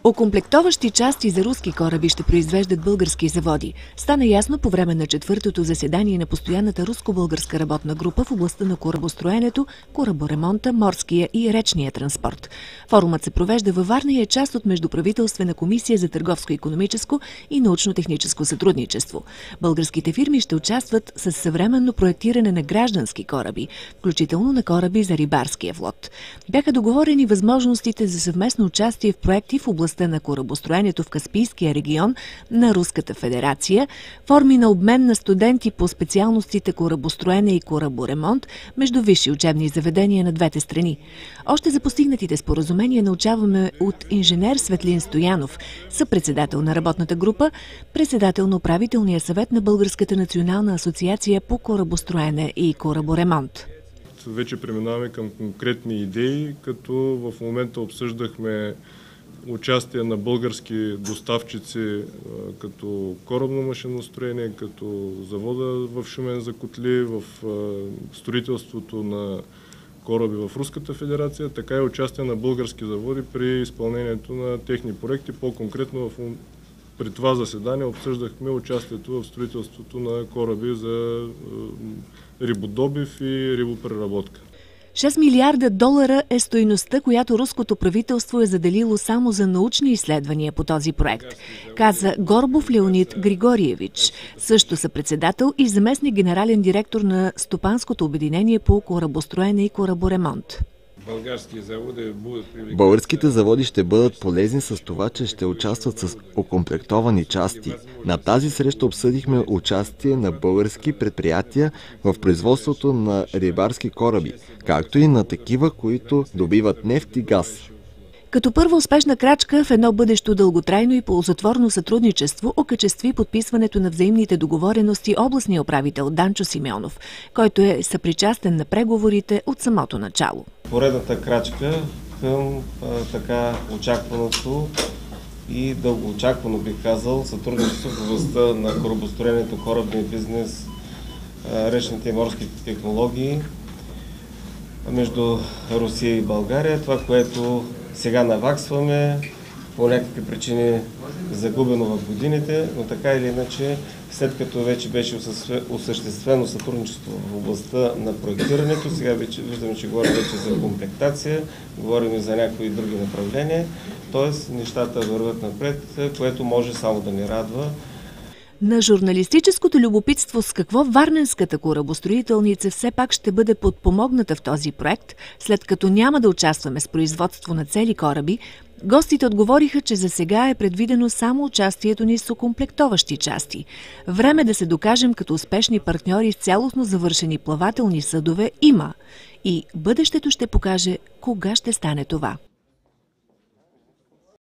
Окомплектоващи части за руски кораби ще произвеждат български заводи. Стана ясно по време на четвъртото заседание на постоянната руско-българска работна група в областта на корабостроенето, кораборемонта, морския и речния транспорт. Форумът се провежда във Варна и е част от Междуправителствена комисия за търговско-икономическо и научно-техническо сътрудничество. Българските фирми ще участват с съвременно проектиране на граждански кораби, включително на кораби за рибарския флот. Бяха договорени възможностите за съвместно участие в проекти в областта на корабостроенето в Каспийския регион на Руската федерация, форми на обмен на студенти по специалностите корабостроене и кораборемонт между висши учебни заведения на двете страни. Още за постигнатите споразумения научаваме от инженер Светлин Стоянов, съпредседател на работната група, председател на управителния съвет на Българската национална асоциация по корабостроене и кораборемонт. Вече преминаваме към конкретни идеи, като в момента обсъждахме участие на български доставчици като корабно машиностроение, като завода в Шумен за котли, в строителството на кораби в Руската федерация, така и участие на български заводи при изпълнението на техни проекти. По-конкретно при това заседание обсъждахме участието в строителството на кораби за рибодобив и рибопреработка. 6 милиарда долара е стойността, която руското правителство е заделило само за научни изследвания по този проект, каза Горбов Леонид Григориевич, също съпредседател и заместник генерален директор на Стопанското обединение по корабостроене и кораборемонт. Българските заводи ще бъдат полезни с това, че ще участват с окомплектовани части. На тази среща обсъдихме участие на български предприятия в производството на рибарски кораби, както и на такива, които добиват нефт и газ. Като първа успешна крачка в едно бъдещо дълготрайно и ползотворно сътрудничество окачестви подписването на взаимните договорености областния управител Данчо Симеонов, който е съпричастен на преговорите от самото начало. Поредната крачка към така очакваното и дългоочаквано, бих казал, сътрудничество в областта на корабостроенето, корабния бизнес, речните и морските технологии между Русия и България. Това, което сега наваксваме, по някакви причини загубено в годините, но така или иначе, след като вече беше осъществено сътрудничество в областта на проектирането, сега вече виждаме, че говорим вече за комплектация, говорим и за някои други направления, т.е. нещата върват напред, което може само да ни радва. На журналистическото любопитство с какво варненската корабостроителница все пак ще бъде подпомогната в този проект, след като няма да участваме с производство на цели кораби, гостите отговориха, че за сега е предвидено само участието ни с окомплектоващи части. Време да се докажем като успешни партньори с цялостно завършени плавателни съдове има и бъдещето ще покаже кога ще стане това.